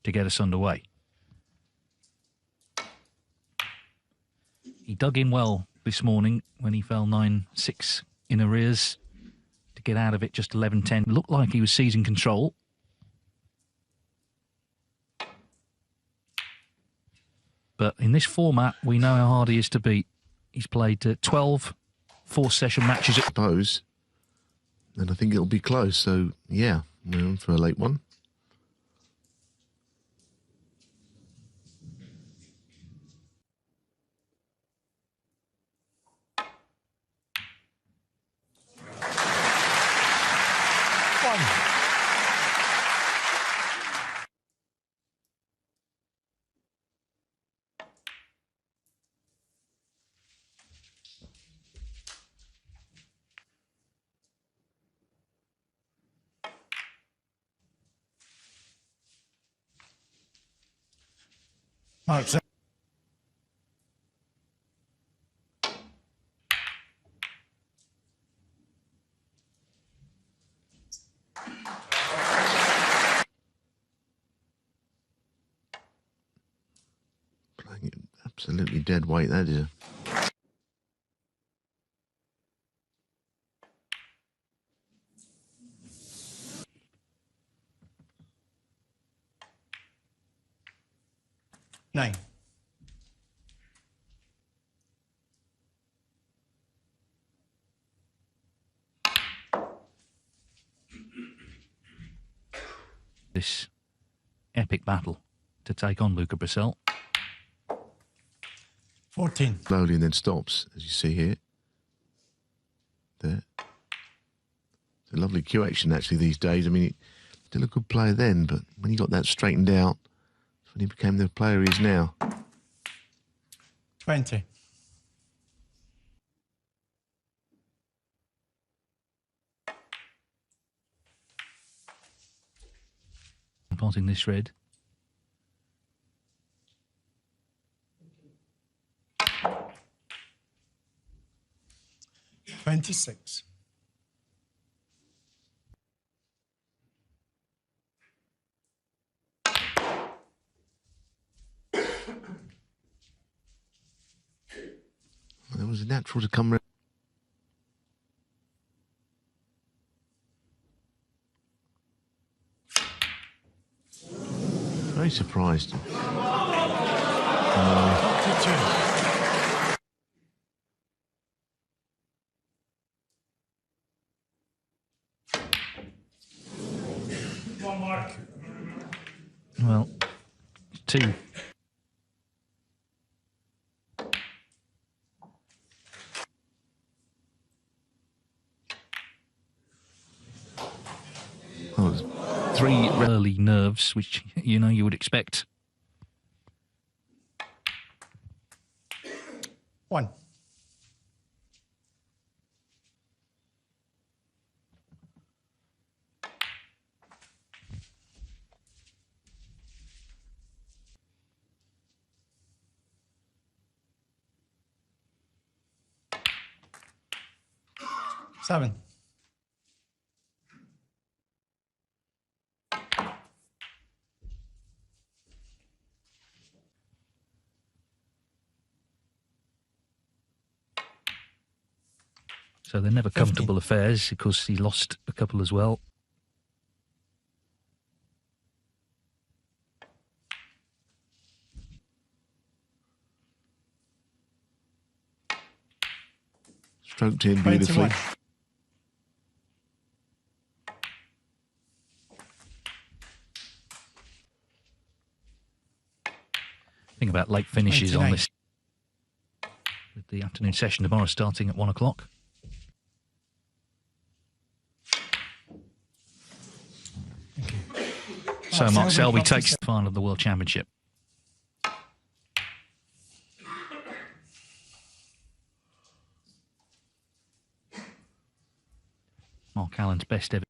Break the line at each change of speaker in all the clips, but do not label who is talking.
to get us underway. He dug in well this morning when he fell 9-6 in arrears to get out of it just 11-10. Looked like he was seizing control. But in this format, we know how hard he is to beat. He's played 12 four-session matches.
I suppose. And I think it'll be close. So, yeah, we're on for a late one.
Mark,
Playing it absolutely dead weight, that is.
9.
This epic battle to take on Luca Brissell.
14.
Slowly and then stops, as you see here. There. It's a lovely cue action, actually, these days. I mean, still a good player then, but when he got that straightened out, that's when he became the player he is now.
20.
Potting this red.
26.
It was natural to come. Very surprised.
22. One mark.
Well, 2.
Oh,
3 early nerves, which, you know, you would expect.
1. Seven.
So they're never comfortable affairs because he lost a couple as well.
stroked in beautifully.
21.
Think about late finishes
29.
on this. With the afternoon session tomorrow starting at 1 o'clock. So Mark Selby takes the final of the World Championship. Mark Allen's best ever.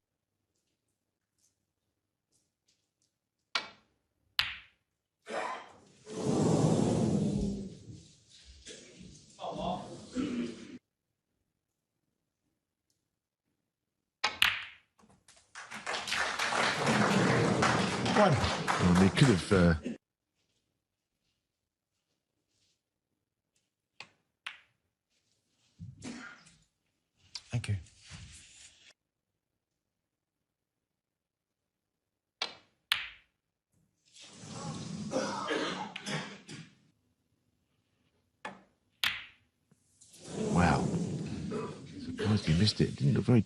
One.
And they could have...
Thank you.
Wow. Surprised he missed it. Didn't look very...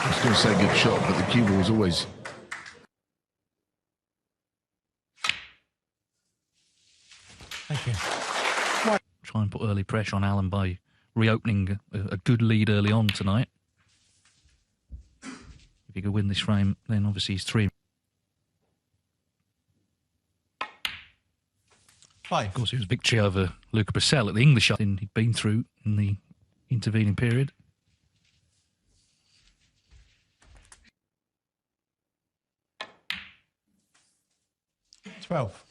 I was going to say good shot, but the cue ball was always...
Thank you.
Try and put early pressure on Alan by reopening a good lead early on tonight. If he could win this frame, then obviously he's 3.
5.
Of course, it was victory over Luca Purcell at the English Open he'd been through in the intervening period.
12.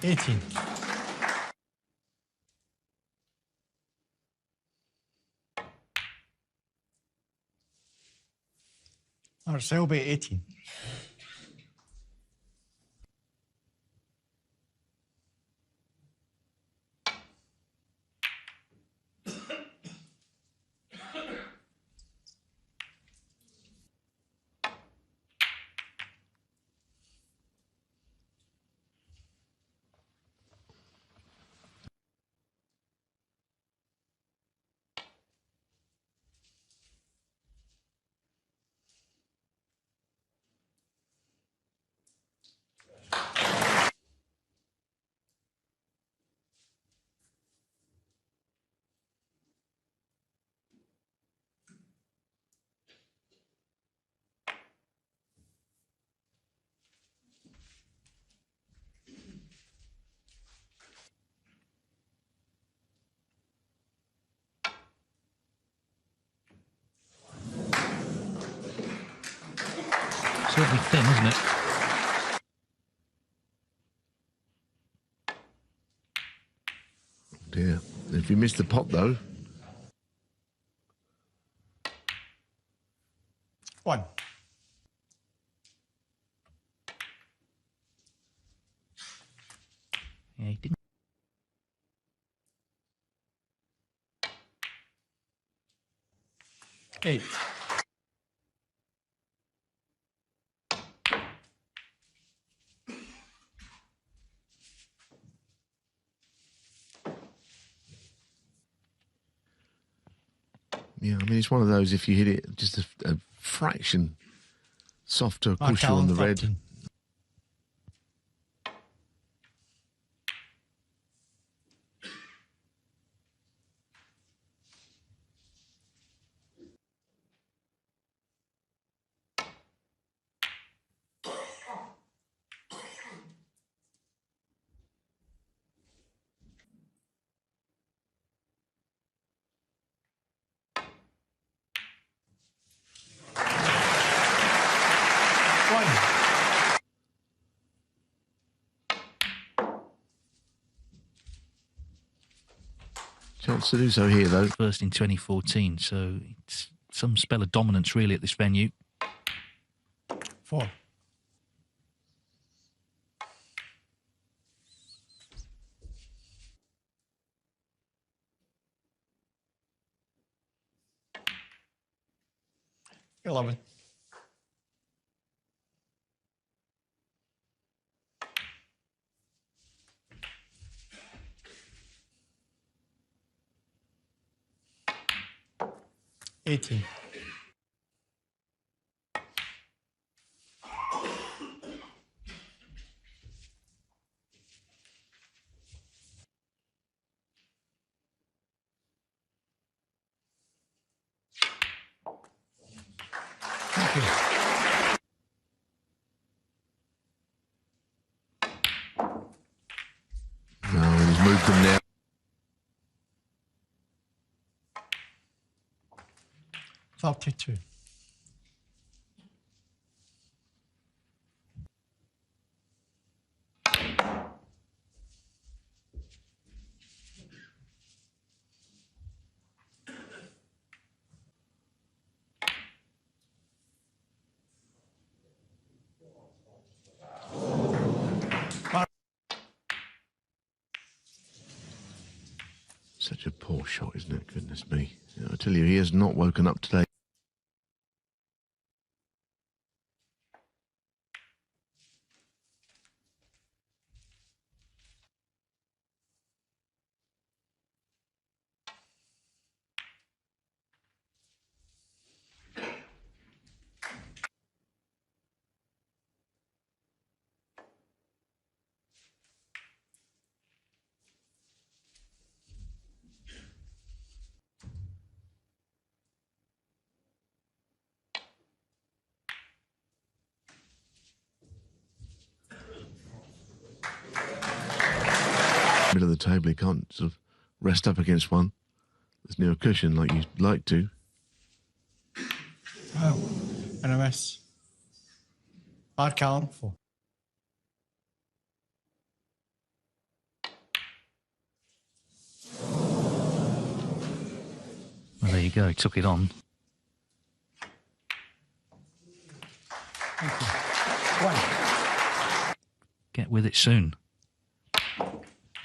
18. Or Selby 18.
Certainly thin, isn't it?
Dear. If you missed the pot, though...
1.
Yeah, he didn't.
8.
Yeah, I mean, it's one of those, if you hit it just a fraction softer, of course you're on the red.
13.
Chance to do so here, though.
First in 2014, so it's some spell of dominance really at this venue.
4. 11. 18. 42.
No, and he's moved them now.
$32.
Such a poor shot, isn't it? Goodness me. I tell you, he has not woken up today. Middle of the table, he can't sort of rest up against one that's near a cushion like you'd like to.
Oh, and a miss. Mark Allen, 4.
Well, there you go. He took it on.
Thank you. 1.
Get with it soon.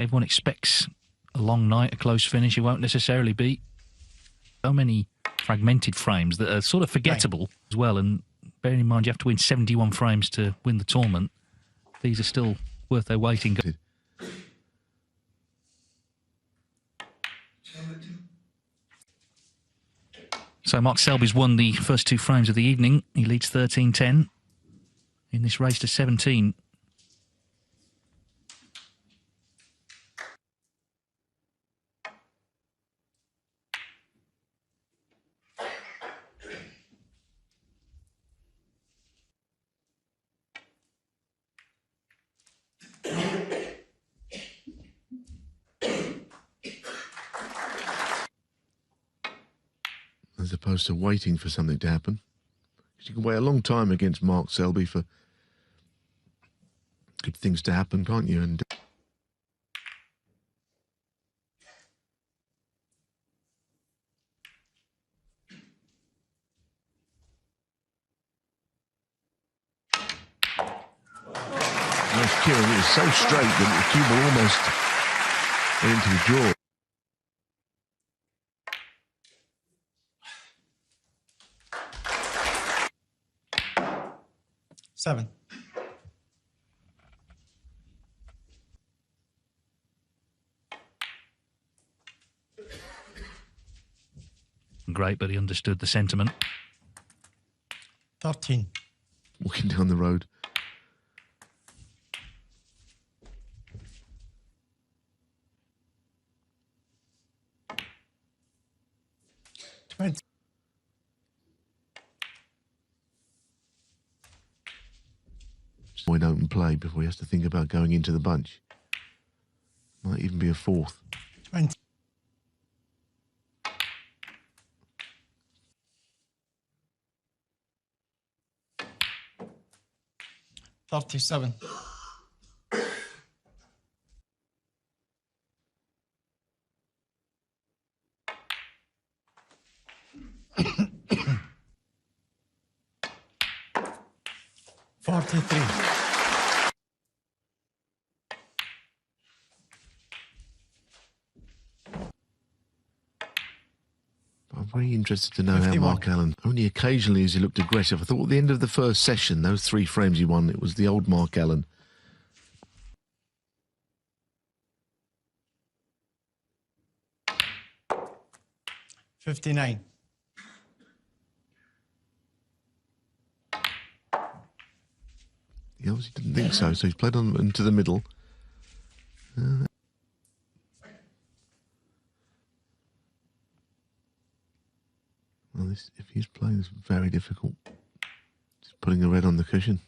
Everyone expects a long night, a close finish. It won't necessarily be. So many fragmented frames that are sort of forgettable as well. And bearing in mind you have to win 71 frames to win the tournament, these are still worth their weight in gold. So Mark Selby's won the first 2 frames of the evening. He leads 13-10 in this race to 17.
As opposed to waiting for something to happen. You can wait a long time against Mark Selby for good things to happen, can't you? And nice cue, and it was so straight that the cue ball almost went into the draw.
Seven.
Great, but he understood the sentiment.
13.
Walking down the road. Wide open play before he has to think about going into the bunch. Might even be a 4th.
20. $37. $43.
I'm very interested to know
51.
how Mark Allen, only occasionally has he looked aggressive. I thought at the end of the first session, those 3 frames he won, it was the old Mark Allen.
$59.
He obviously didn't think so he's played on into the middle. Well, if he's playing, it's very difficult. Putting a red on the cushion.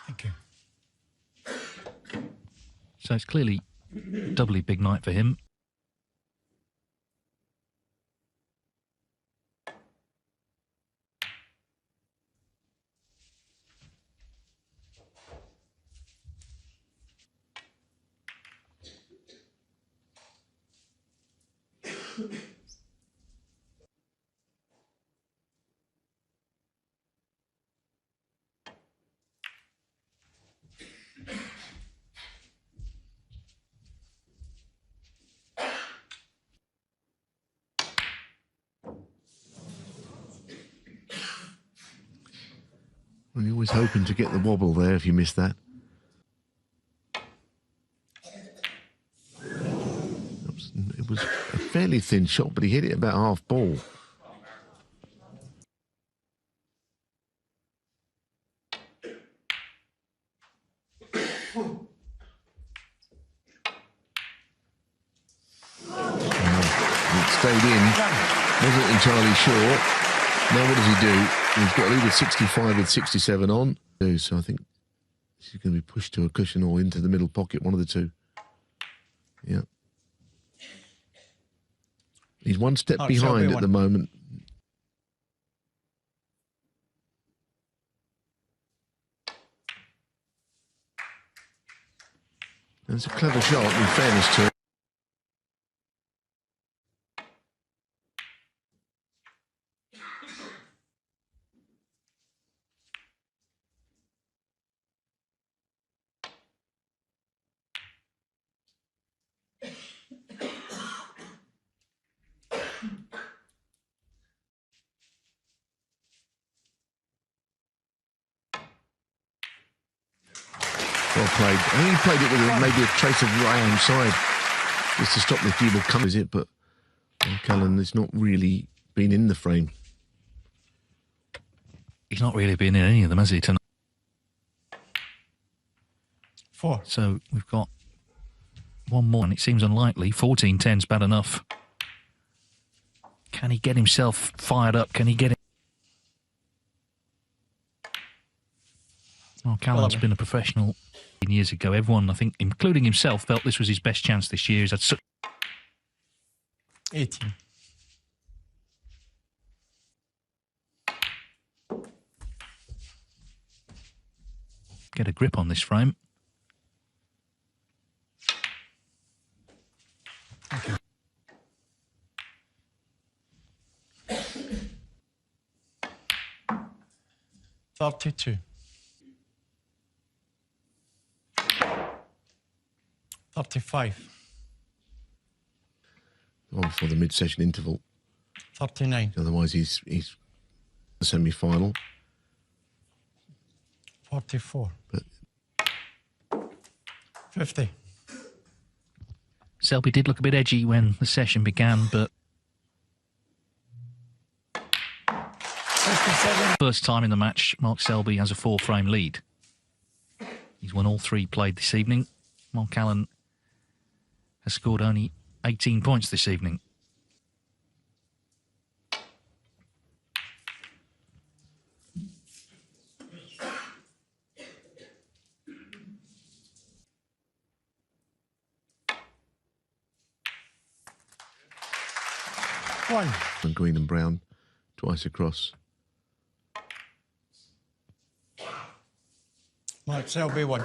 Thank you.
So it's clearly a doubly big night for him.
Well, you're always hoping to get the wobble there if you miss that. It was a fairly thin shot, but he hit it about half ball. It stayed in, wasn't entirely sure. Now what does he do? He's got either 65 with 67 on. So I think he's going to be pushed to a cushion or into the middle pocket, one of the two. Yeah. He's one step behind at the moment. It's a clever shot, in fairness to him. Well played. I think he played it with maybe a trace of right hand side just to stop the cue will come, is it? But Cullen has not really been in the frame.
He's not really been in any of them, has he, tonight?
4.
So we've got one more, and it seems unlikely. 14-10's bad enough. Can he get himself fired up? Can he get it? Well, Callan's been a professional years ago. Everyone, I think, including himself, felt this was his best chance this year. He's had such
18.
Get a grip on this frame.
Okay. $32. 35.
Oh, before the mid-session interval.
39.
Otherwise, he's the semi-final.
44.
But
50.
Selby did look a bit edgy when the session began, but
57.
first time in the match, Mark Selby has a 4-frame lead. He's won all 3 played this evening. Mark Callan has scored only 18 points this evening.
One.
And green and brown, twice across.
Mark Selby 1.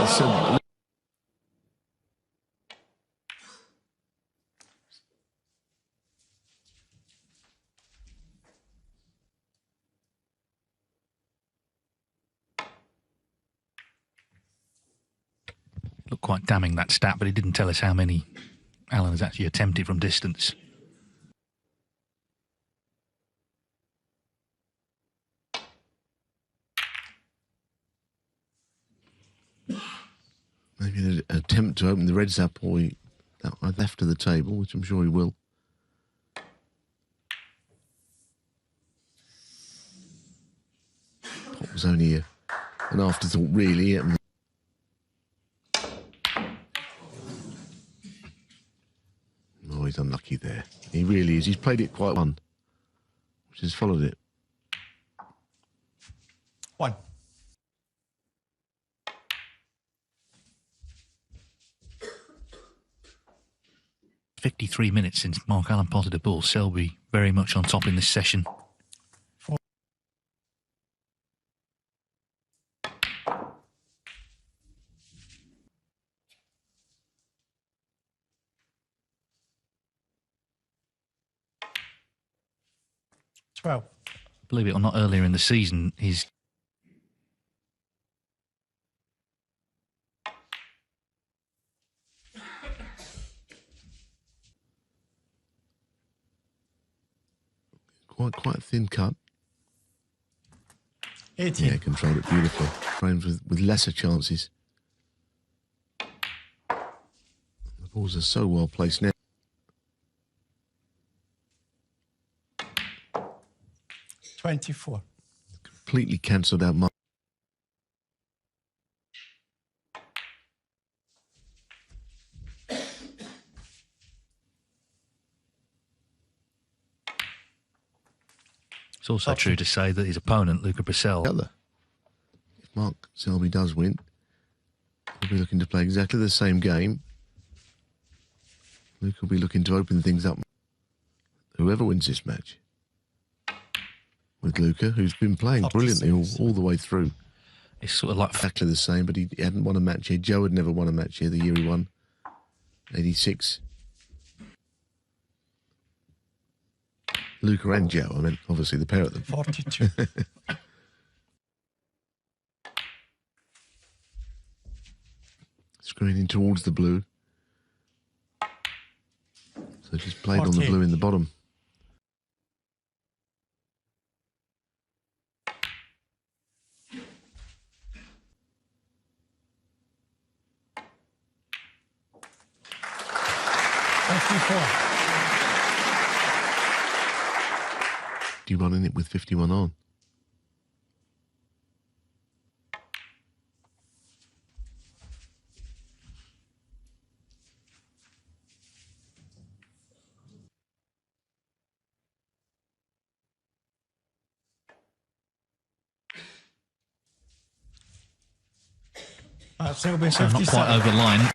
So
Looked quite damning, that stat, but he didn't tell us how many Alan has actually attempted from distance.
maybe an attempt to open the Reds up, or left of the table, which I'm sure he will. Pot was only an afterthought, really. Oh, he's unlucky there. He really is. He's played it quite well, which has followed it.
1.
53 minutes since Mark Allen potted a ball. Selby very much on top in this session.
4. Twelve.
Believe it or not, earlier in the season, he's
quite a thin cut.
18.
Yeah, controlled it beautifully. Frames with lesser chances. The balls are so well placed now.
24.
Completely cancelled out.
It's also true to say that his opponent, Luca Brissell,
If Mark Selby does win, he'll be looking to play exactly the same game. Luke will be looking to open things up. Whoever wins this match. With Luca, who's been playing brilliantly all the way through.
it's sort of like
Exactly the same, but he hadn't won a match here. Joe had never won a match here the year he won. 86. Luca and Joe, I mean, obviously the pair of them.
42.
Screening towards the blue. So just played on the
14.
blue in the bottom. Do you run in it with 51 on?
Selby,
so not
57.
quite over line.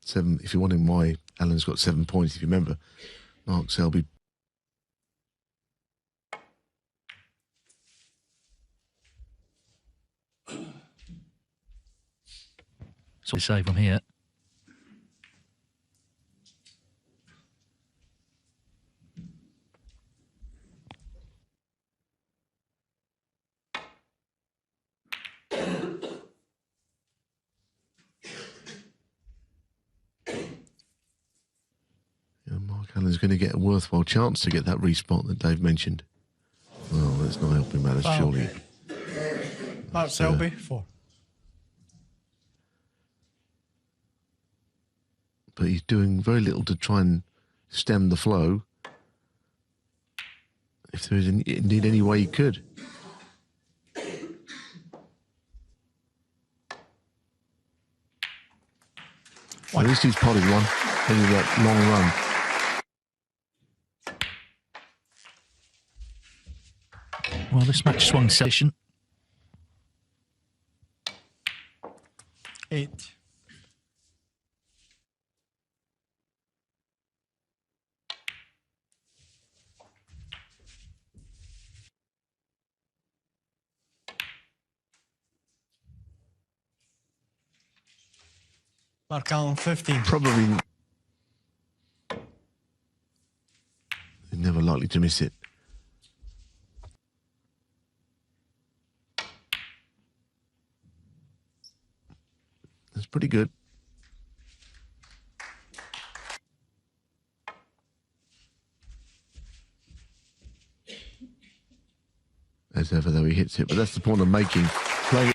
Seven. If you're wondering why Alan's got 7 points, if you remember, Mark Selby.
So we say from here.
Mark Allen's going to get a worthwhile chance to get that respot that Dave mentioned. Well, that's not helping matters, surely.
Mark Selby, 4.
But he's doing very little to try and stem the flow. If there is indeed any way he could. At least he's potted one. Heading that long run.
Well, this match swung session.
8. Mark Allen, 15.
Probably never likely to miss it. That's pretty good. As ever, though, he hits it. But that's the point I'm making. Playing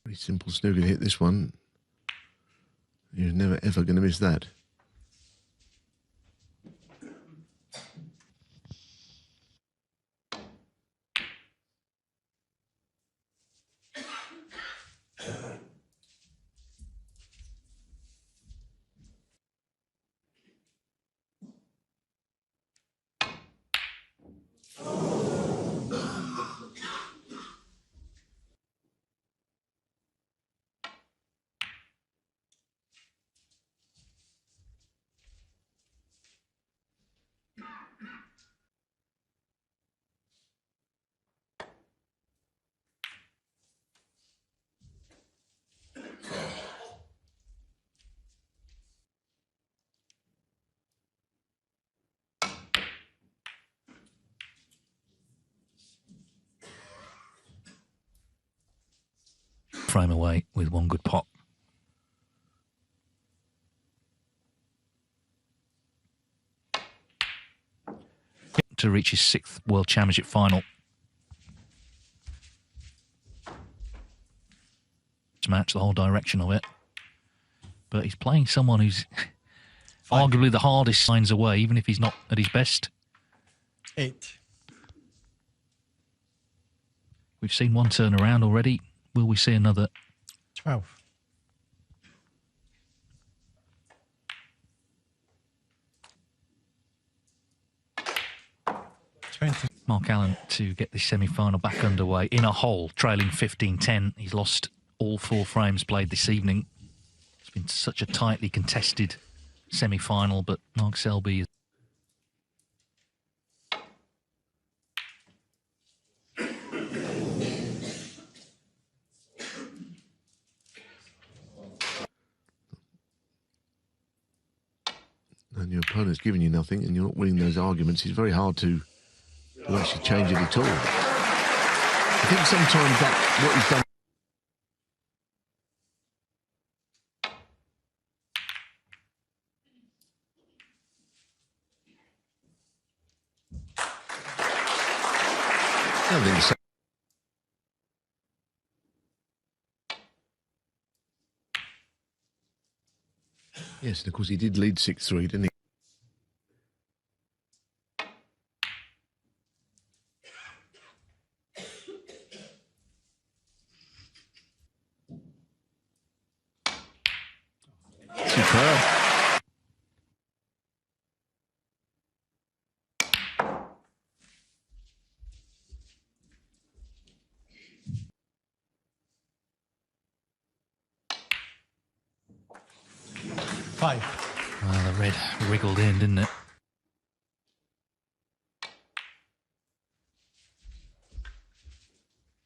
pretty simple snooker to hit this one. You're never ever going to miss that.
Frame away with one good pot. To reach his 6th World Championship final. To match the whole direction of it. But he's playing someone who's arguably the hardest signs away, even if he's not at his best.
8.
We've seen one turn around already. Will we see another?
12.
Mark Allen to get the semi-final back underway in a hole, trailing 15-10. He's lost all 4 frames played this evening. It's been such a tightly contested semi-final, but Mark Selby is...
And your opponent's giving you nothing and you're not winning those arguments, it's very hard to actually change it at all. I think sometimes that what he's done. I don't think so. Yes, and of course he did lead 6-3, didn't he? Superb.
Well, the red wriggled in, didn't it?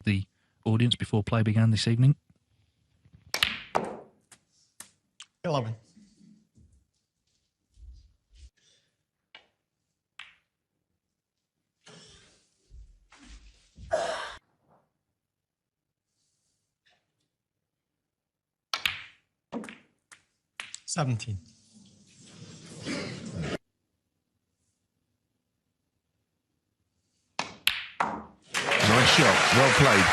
The audience before play began this evening.
11. $17.
Nice shot, well played.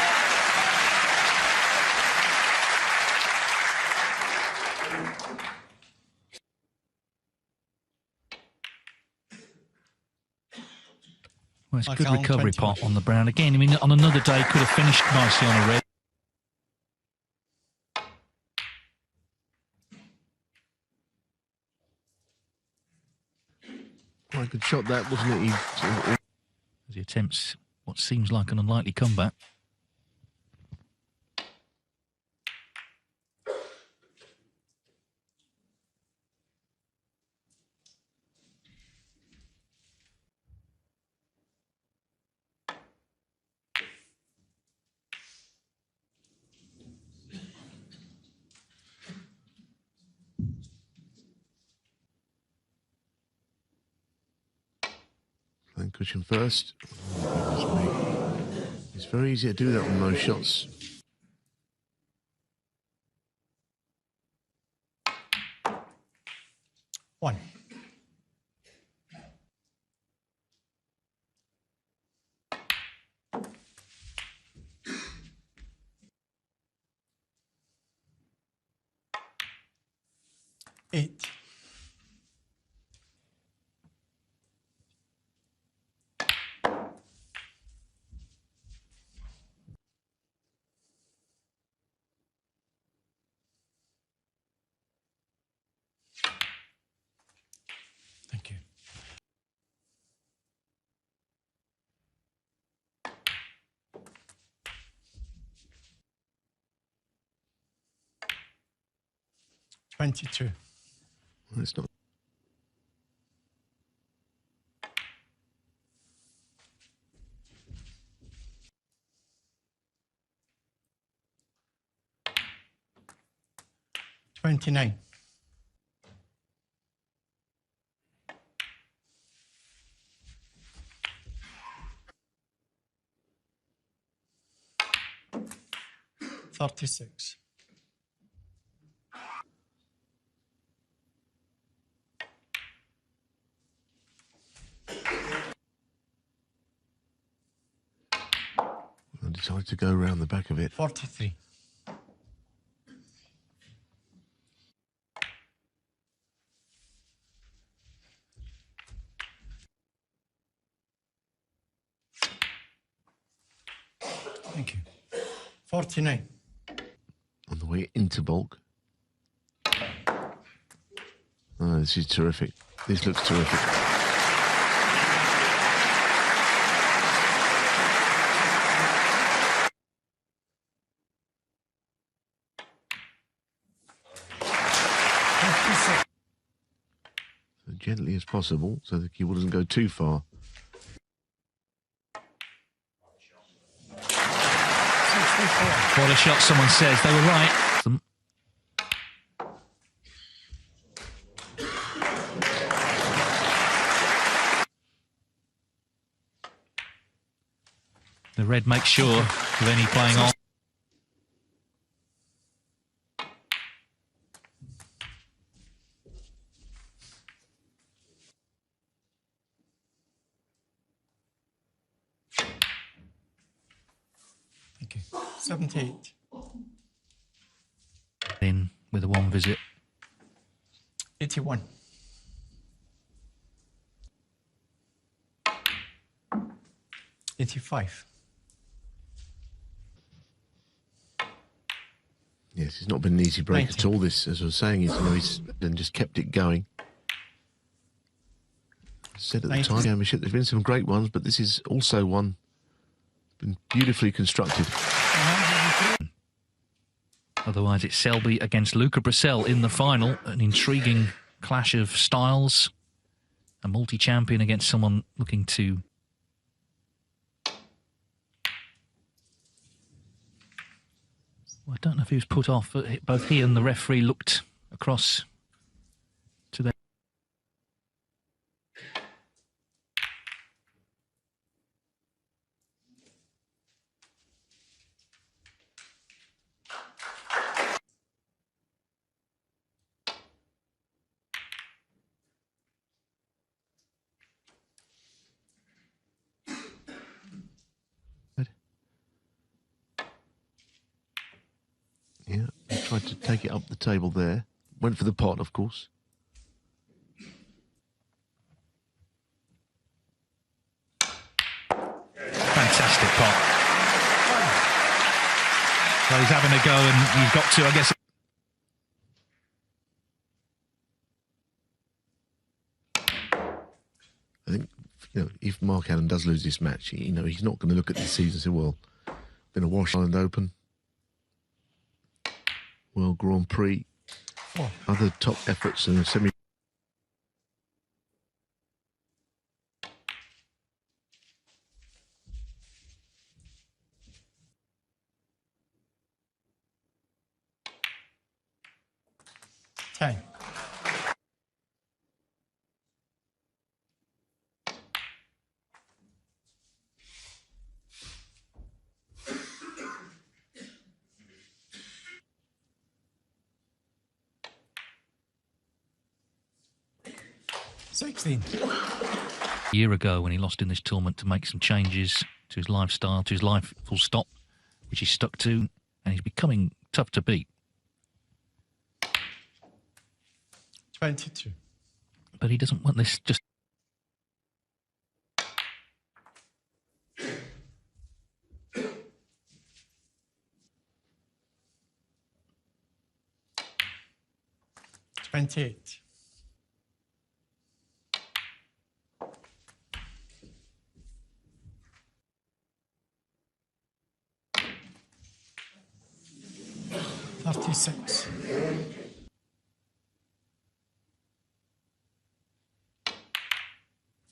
Well, it's a
Like
good
Alan,
recovery
20.
pot on the brown. Again, I mean, on another day, could have finished nicely on a red.
Quite a good shot that, wasn't it?
As he attempts what seems like an unlikely comeback.
Playing cushion first. It's very easy to do that on those shots.
One. Eight. Thank you. $22.
Well, it's not.
$29. $36.
I decided to go around the back of it.
43. Thank you. 49.
On the way into bulk. Oh, this is terrific. This looks terrific. So gently as possible, so the keyboard doesn't go too far.
64.
What a shot, someone says. They were right. The red makes sure of any playing on.
Thank you. 78.
In with a one visit.
81. $85.
Yes, it's not been an easy break
90.
at all. This, as I was saying, he's then just kept it going. Said at the
90.
time, championship, there's been some great ones, but this is also one been beautifully constructed.
Otherwise, it's Selby against Luca Brissell in the final. An intriguing clash of styles. A multi-champion against someone looking to... Well, I don't know if he was put off, but both he and the referee looked across to their...
Yeah, he tried to take it up the table there. Went for the pot, of course.
Fantastic pot. Well, he's having a go and he's got to, I guess...
if Mark Allen does lose this match, he's not going to look at the season and say, well, been a Wash Island Open, World Grand Prix, other top efforts in the semi.
Ten. $16.
A year ago when he lost in this tournament to make some changes to his lifestyle, to his life, full stop, which he's stuck to, and he's becoming tough to beat.
22.
But he doesn't want this just...
$28. $36.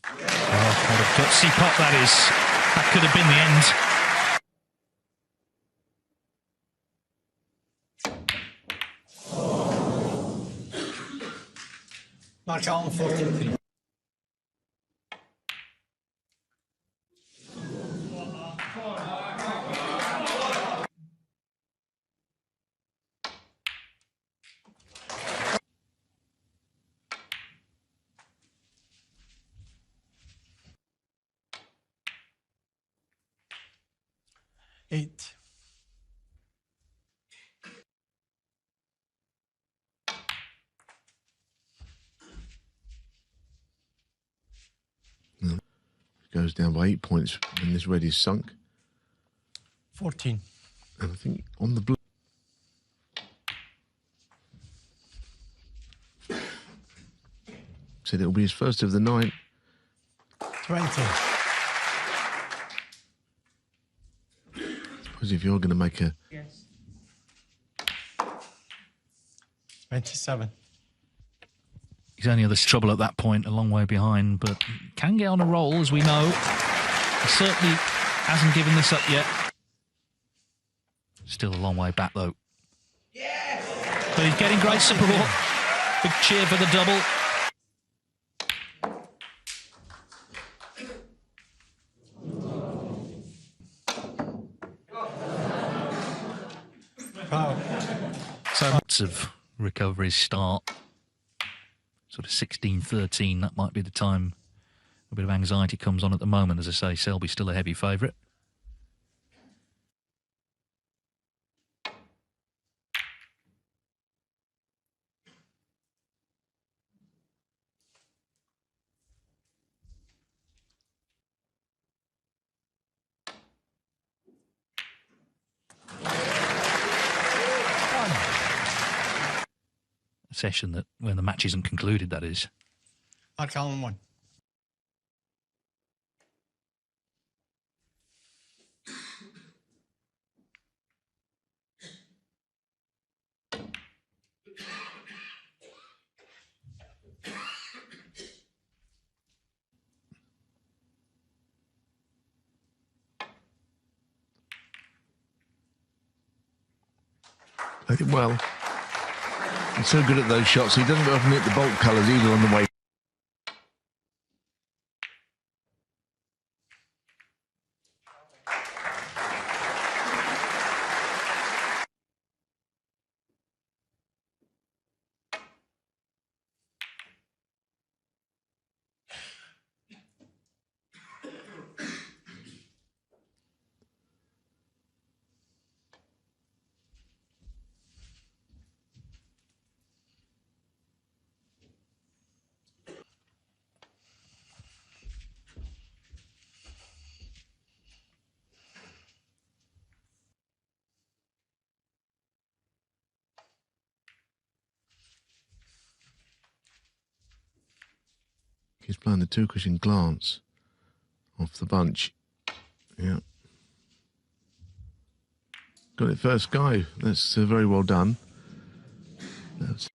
What a gutsy pot that is. That could have been the end.
Mark Allen 43. $8.
Goes down by 8 points when this red is sunk.
14.
And I think on the blue. Said it'll be his first of the night.
20.
Suppose if you're going to make a...
Yes. 27.
He's only had this trouble at that point, a long way behind, but can get on a roll, as we know. He certainly hasn't given this up yet. Still a long way back, though. Yes! But he's getting great support. Big cheer for the double.
Wow.
So much of recovery's start. Sort of 16-13, that might be the time a bit of anxiety comes on at the moment. As I say, Selby's still a heavy favourite. A session that, when the match isn't concluded, that is.
Mark Allen 1.
Played it well. He's so good at those shots. He doesn't often hit the bolt colours either on the way. He's playing the two-cushion glance. off the bunch. Yeah. Got it first go. That's very well done. That's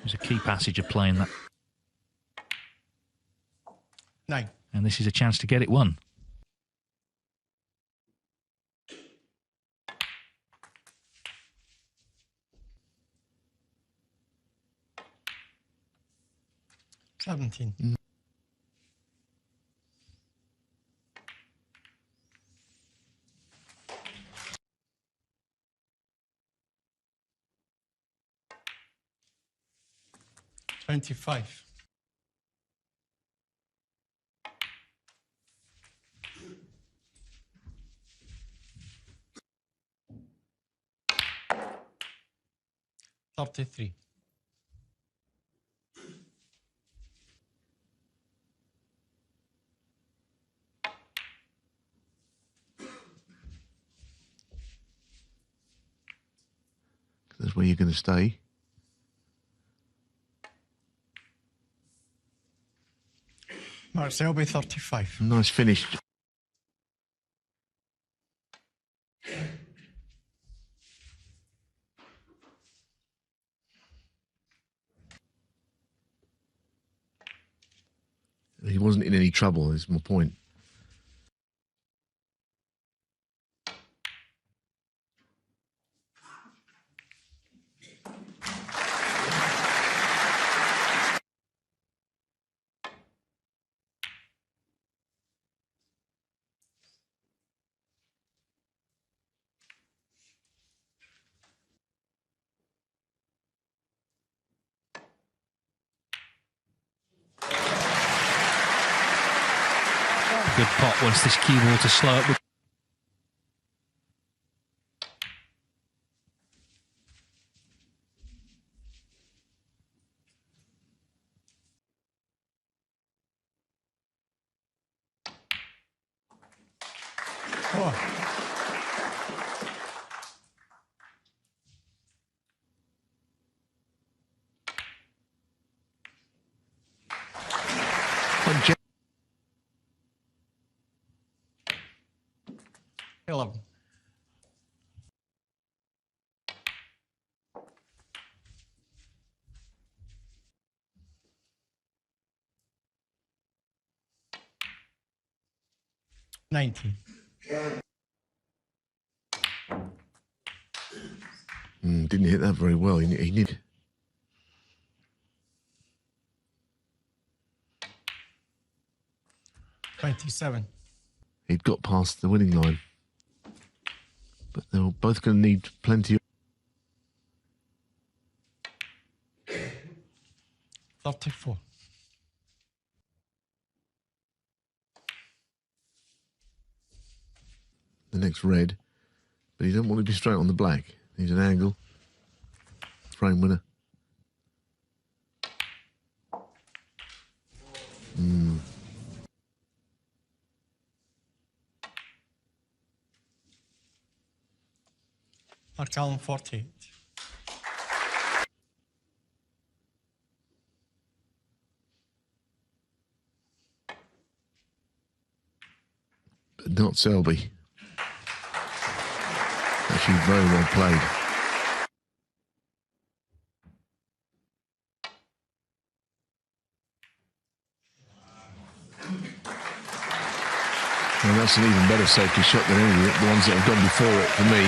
It was a key passage of playing that.
9.
And this is a chance to get it won.
Mm. 17. Mm. 25. $33.
that's where you're going to stay.
Mark Selby, 35.
Nice finish. He wasn't in any trouble, is my point.
Good pot once this cue ball to slow up.
Oh.
Quite
11. $19.
didn't hit that very well. He needed.
$27.
He'd got past the winning line. But they were both going to need plenty of...
34.
the next red. But he doesn't want to be straight on the black. He's an angle. Frame winner.
Mark Allen, 48.
But not Selby. Actually very well played. Well, that's an even better safety shot than any of the ones that have gone before it for me.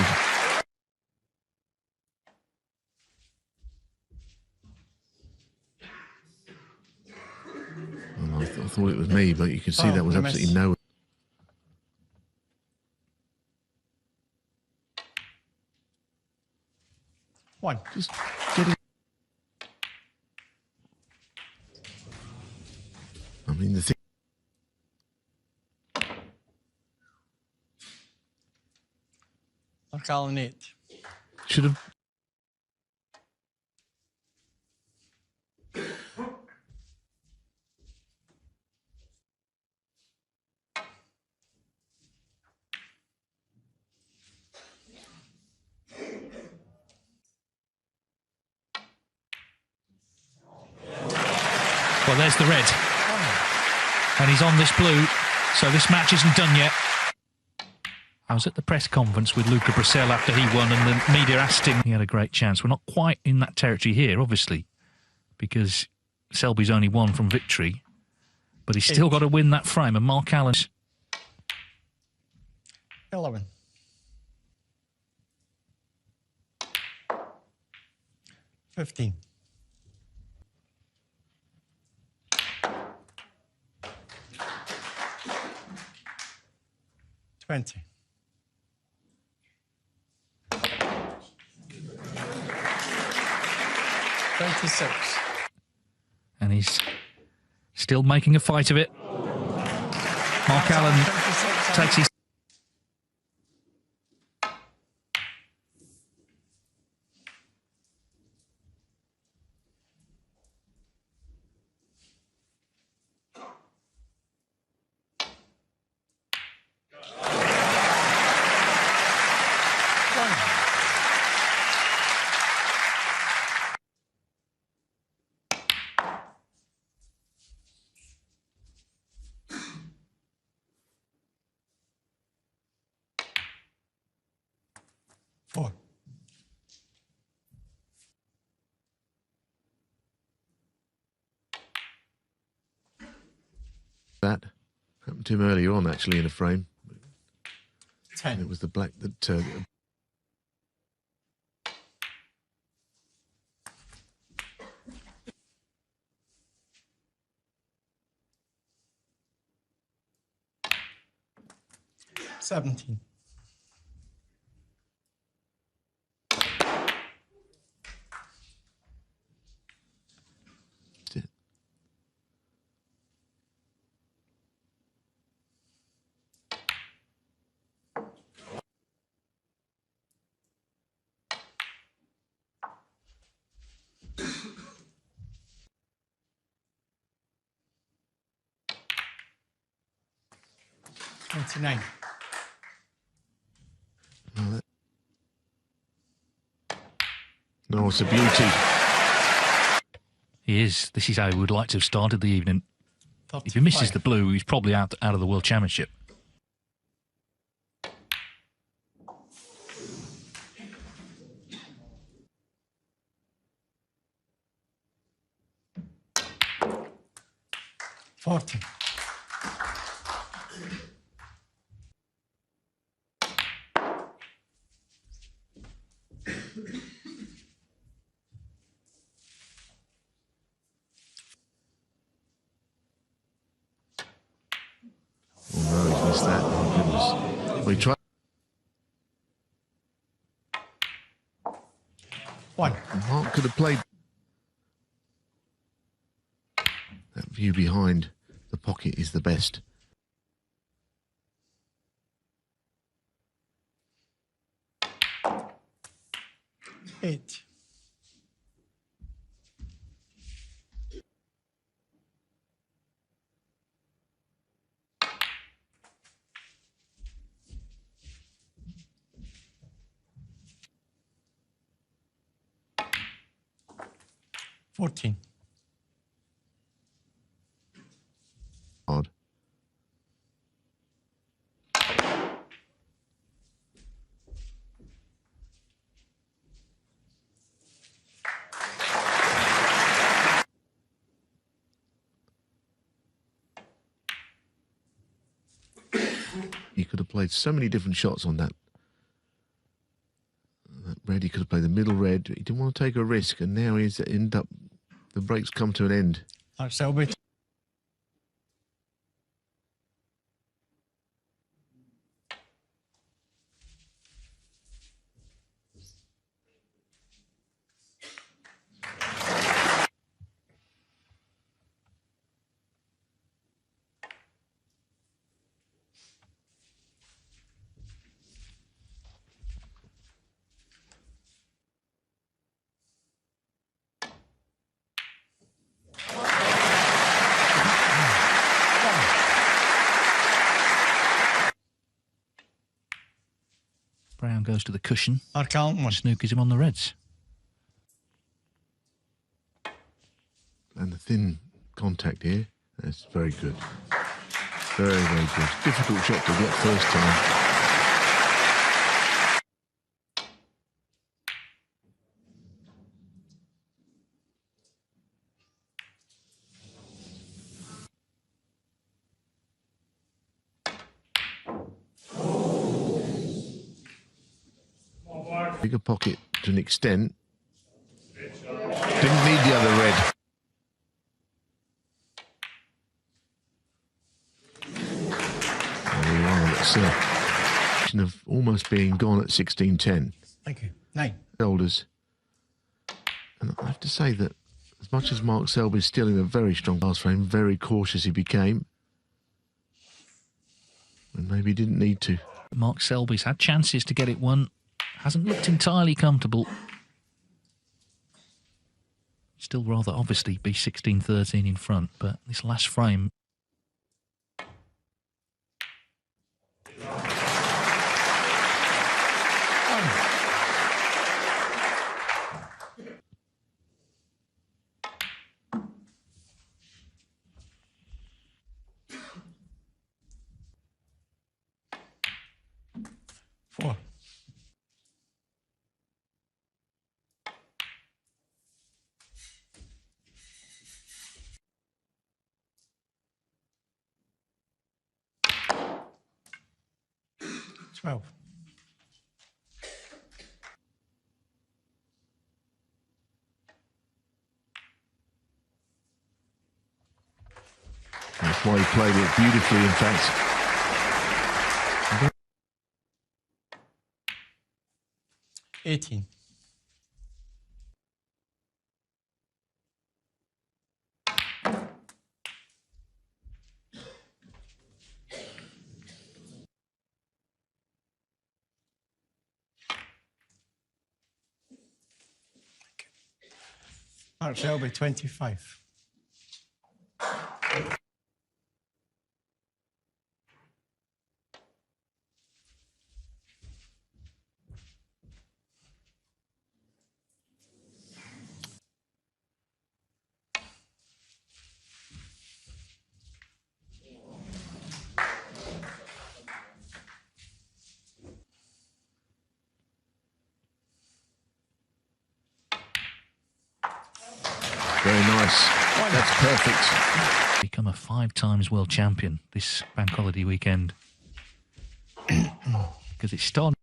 Well, I thought it was me, but you can see that was absolutely no.
One.
Just get it. I mean, the thing.
Mark Allen, 8.
Should have.
Well, there's the red. And he's on this blue, so this match isn't done yet. I was at the press conference with Luca Brissell after he won, and the media asked him. He had a great chance. We're not quite in that territory here, obviously, because Selby's only won from victory, but he's still got to win that frame. And Mark Allen's
11. 15. 20. 26.
And he's still making a fight of it. Mark Allen takes his...
Four.
That happened to him earlier on, actually, in a frame.
10.
It was the black that...
17. 29.
No, it's a beauty.
He is. This is how he would like to have started the evening.
35.
If he misses the blue, he's probably out of the World Championship.
Forty.
Oh no, he's missed that. Oh goodness. Well, he tried.
One.
Mark could have played that view behind the pocket is the best.
Eight. Fourteen.
Hard. He could have played so many different shots on that. That red, he could have played the middle red. He didn't want to take a risk, and now he's end up. The break's come to an end.
That's Selby.
Brown goes to the cushion.
I'll count one.
Snookers him on the reds.
And the thin contact here. That's very good. Very, very good. Difficult shot to get first time. Bigger pocket to an extent. Didn't need the other red. There we are. That's of almost being gone at 16-10.
Thank you. 9.
Shoulders. And I have to say that as much as Mark Selby is still in a very strong pass frame, very cautious he became. And maybe didn't need to.
Mark Selby's had chances to get it won. Hasn't looked entirely comfortable. Still rather obviously be 16-13 in front, but this last frame.
Four. Twelve.
That's why he played it beautifully, in fact.
18. Mark Selby, 25.
Very nice. That's perfect.
Become a 5 times world champion this bank holiday weekend. Because it's starting.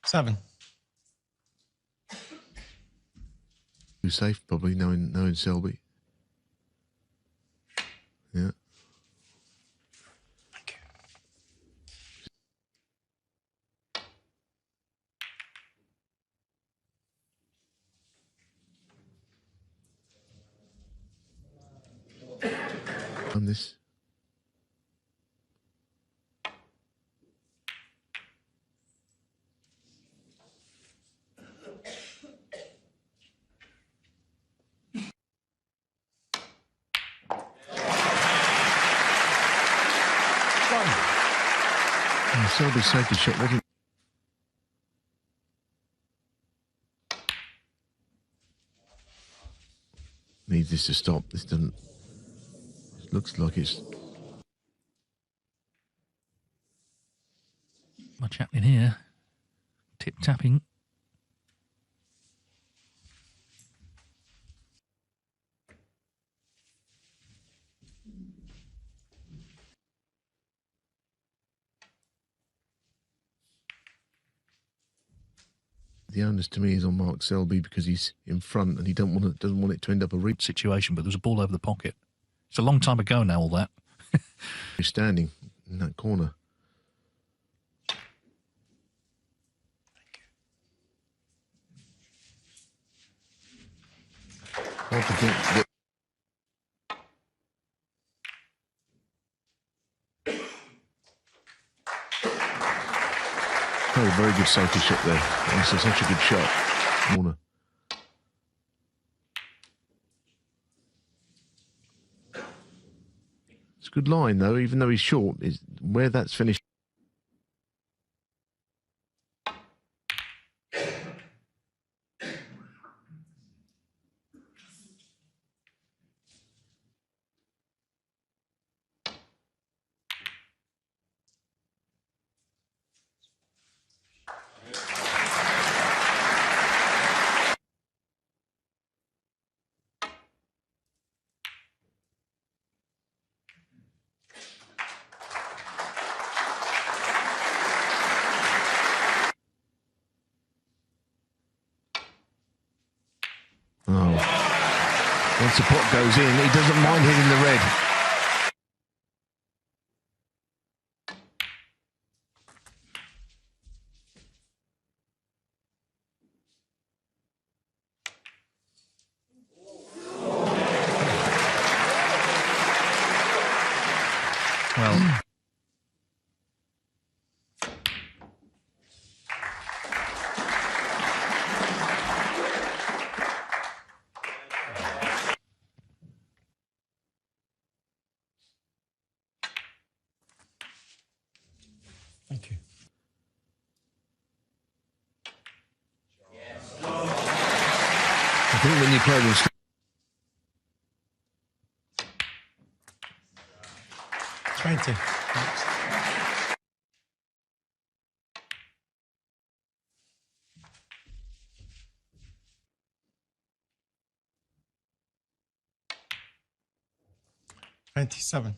7.
Too safe, probably, knowing Selby. Yeah.
Thank you.
On this. Selby's safety shot wasn't. Needs this to stop. This doesn't. It looks like it's.
Much happening here. Tip tapping.
The onus to me is on Mark Selby because he's in front and he doesn't want it to end up a reach
Situation, but there was a ball over the pocket. It's a long time ago now, all that.
He's standing in that corner. Hard to think that. Oh, very good safety shot there. That's such a good shot. Corner. It's a good line though, even though he's short. Is where that's finished. once the pot goes in, he doesn't mind hitting the red.
Well,
Thank you.
I think when you play them,
20. 27.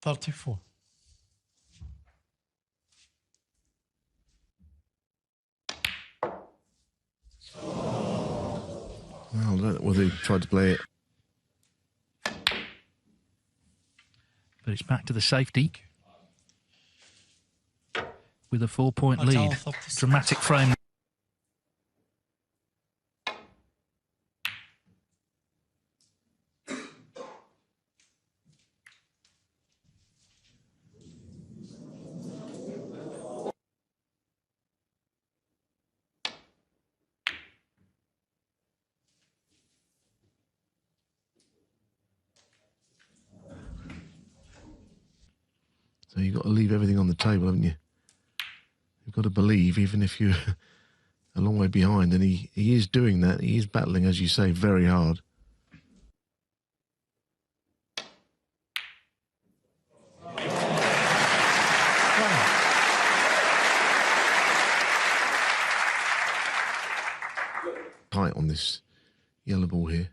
$34.
well, I don't know whether he tried to play it.
but it's back to the safety with a 4-point
That's all
lead.
36.
Dramatic frame.
So you've got to leave everything on the table, haven't you? You've got to believe, even if you're a long way behind, and he is doing that. He is battling, as you say, very hard. Tight on this yellow ball here.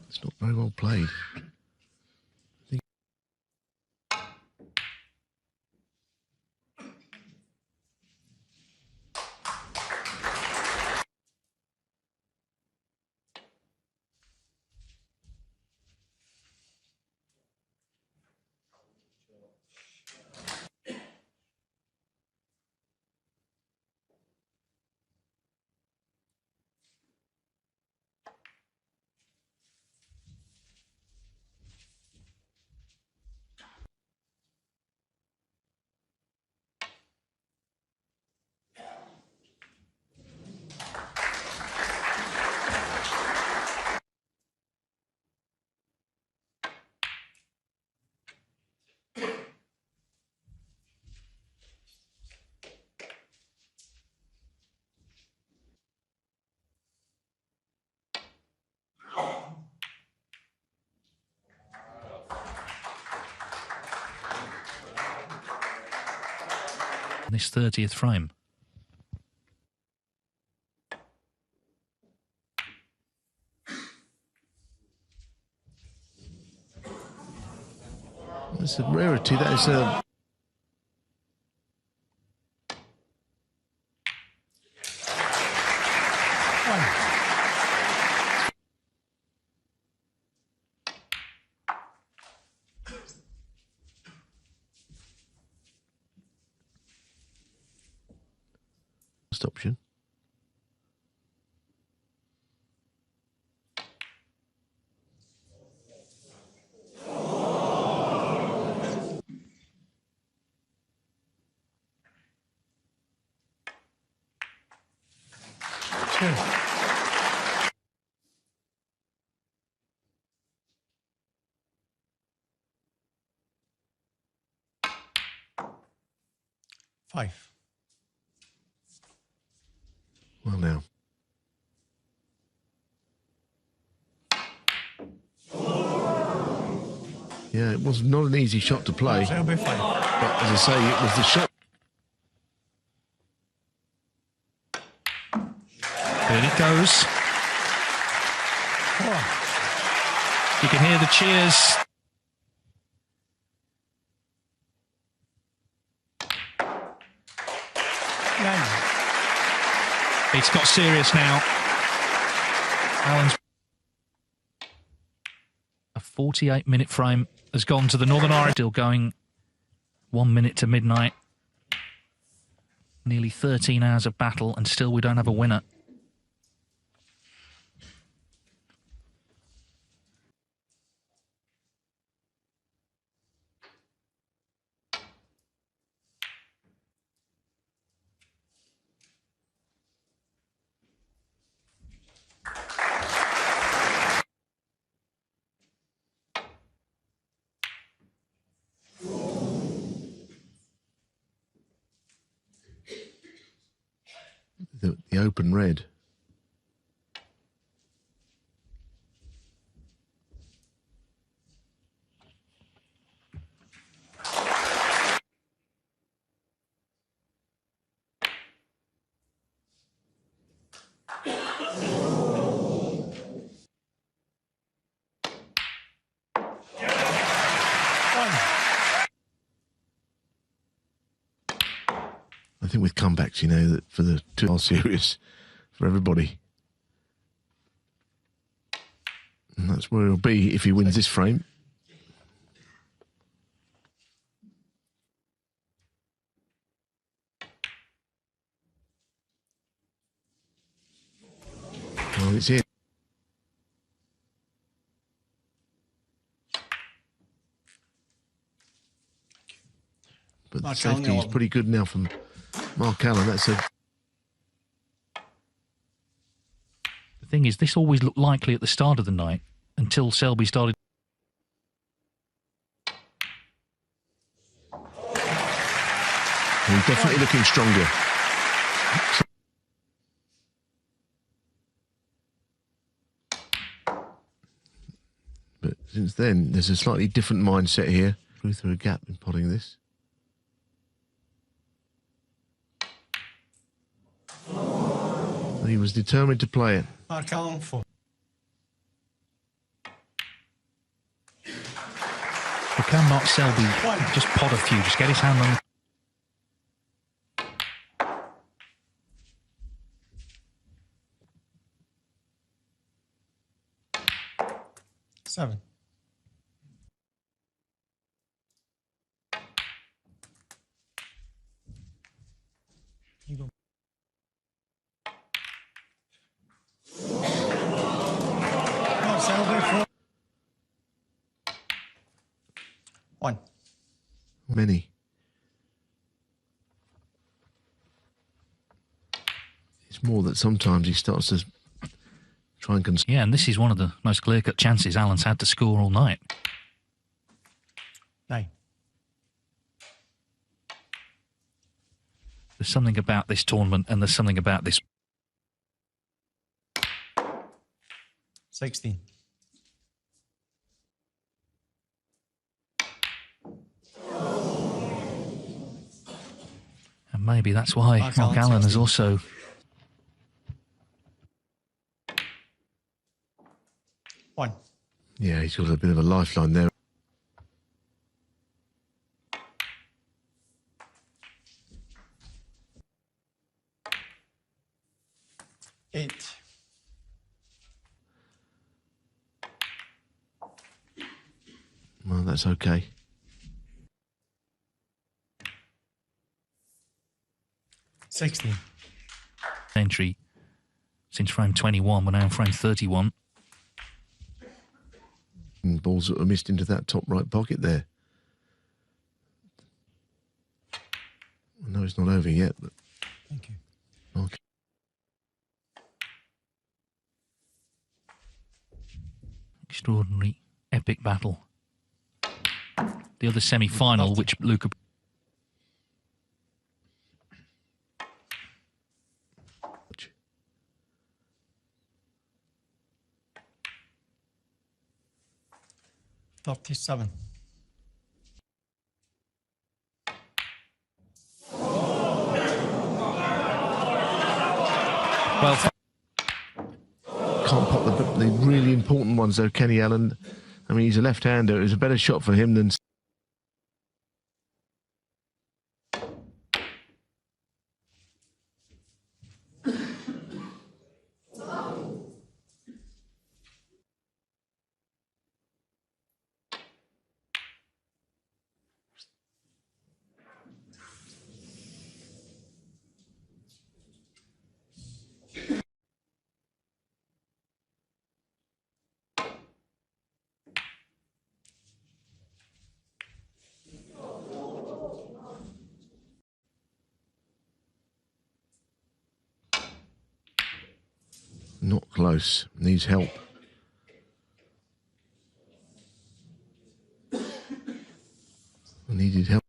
It's not very well played.
This 30th frame.
That's a rarity. That is a... First option.
Two. 5.
Well, now. Yeah, it was not an easy shot to play.
Selby 5.
But as I say, it was the shot.
Here it goes. You can hear the cheers. It's got serious now. Alan's a 48-minute frame has gone to the Northern Irish. Still going 1 minute to midnight. Nearly 13 hours of battle, and still we don't have a winner.
The open red. I think with comebacks, you know, that for the 2 are serious for everybody. And that's where he'll be if he wins this frame. Well, it's in. But the safety is pretty good now from Mark Allen. That's a...
The thing is, this always looked likely at the start of the night until Selby started.
He's definitely looking stronger. But since then, there's a slightly different mindset here. Through a gap in potting this. He was determined to play it.
Mark Allen 4.
Well, can not Selby just pot a few, just get his hand on the...
7. You go. Selby 4. 1.
Many. It's more that sometimes he starts to try and...
Yeah, and this is one of the most clear-cut chances Alan's had to score all night.
9.
There's something about this tournament, and there's something about this...
16.
And maybe that's why Mark Allen has also...
1.
Yeah, he's got a bit of a lifeline there.
8.
Well, that's okay.
16.
Entry since frame 21, we're now in frame 31.
And balls that were missed into that top right pocket there. I know it's not over yet, but...
Thank you.
Okay.
Extraordinary, epic battle. The other semi-final, which Luca...
$37.
Well,
Can't pop the really important ones though, Kenny Allen. I mean, he's a left-hander. It was a better shot for him than... Not close. Needs help. Needed help.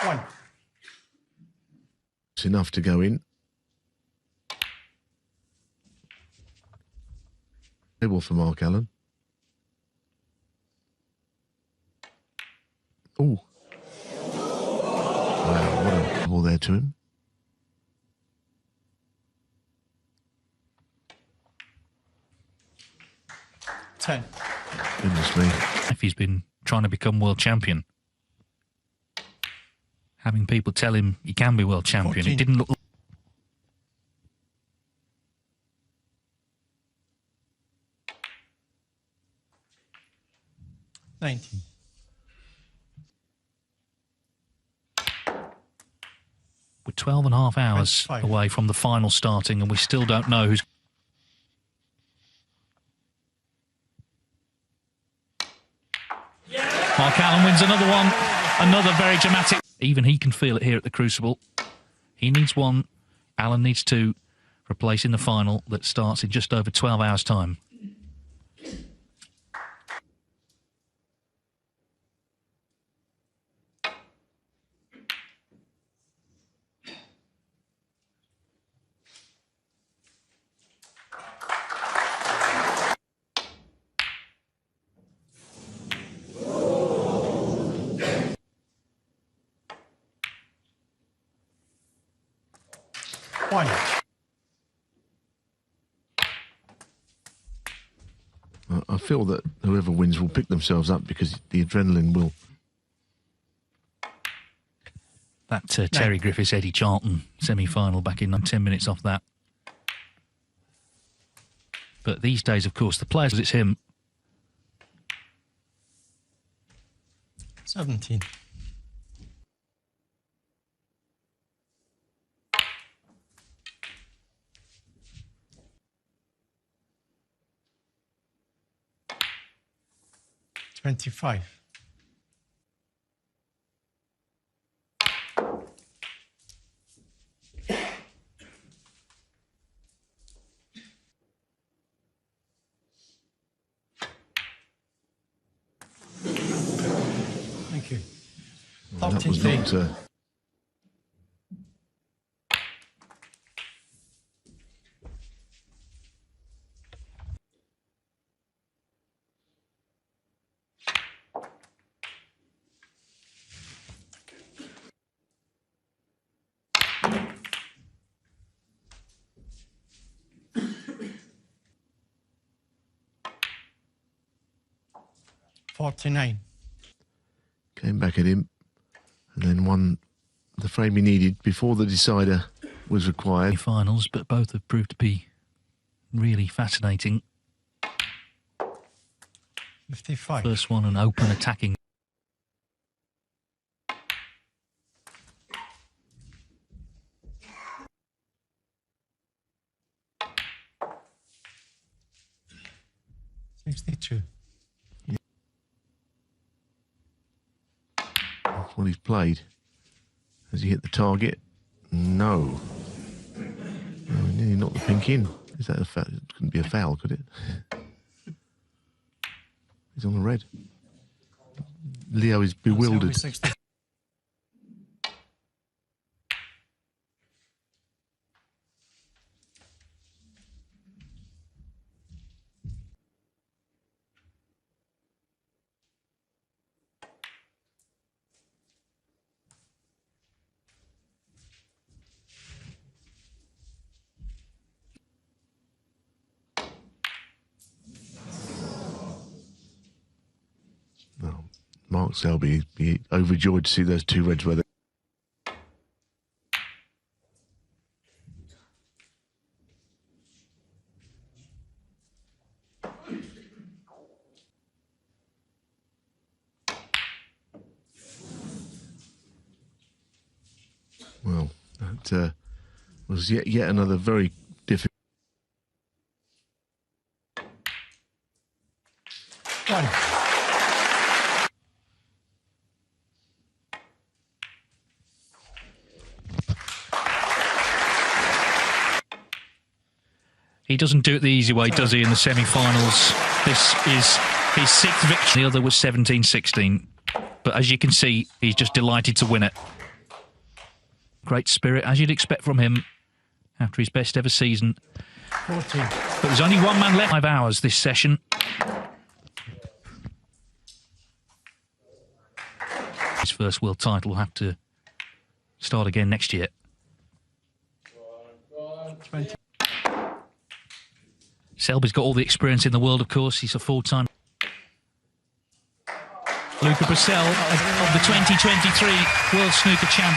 One.
It's enough to go in. Table for Mark Allen. Oh. Wow, what a ball there to him.
Ten.
Goodness me.
if he's been trying to become world champion, having people tell him he can be world champion,
14.
it didn't look...
19.
We're 12 and a half hours
25.
away from the final starting, and we still don't know who's... Mark Allen wins another one. Another very dramatic... Even he can feel it here at the Crucible. He needs one. Allen needs two. Replace in the final that starts in just over 12 hours' time.
One.
I feel that whoever wins will pick themselves up because the adrenaline will.
That Terry Griffiths, Eddie Charlton semi-final back in 10 minutes off that. But these days, of course, the players, it's him.
17. $25. Thank you.
Well, that was not.
49.
Came back at him and then won the frame he needed before the decider was required.
Finals, but both have proved to be really fascinating.
55.
First one, an open attacking.
$62.
That's what he's played. Has he hit the target? No. No, he nearly knocked the pink in. Is that a foul? It couldn't be a foul, could it? He's on the red. Leo is bewildered.
$60.
Mark Selby, he'd be overjoyed to see those two reds where they... Well, that was yet another very difficult...
He doesn't do it the easy way, does he, in the semi-finals? This is his 6th victory. The other was 17-16. But as you can see, he's just delighted to win it. Great spirit, as you'd expect from him after his best ever season.
14.
But there's only one man left. 5 hours this session. His first world title will have to start again next year.
20.
Selby's got all the experience in the world, of course. He's a full-time. Luca Brissell of the 2023 World Snooker Champion.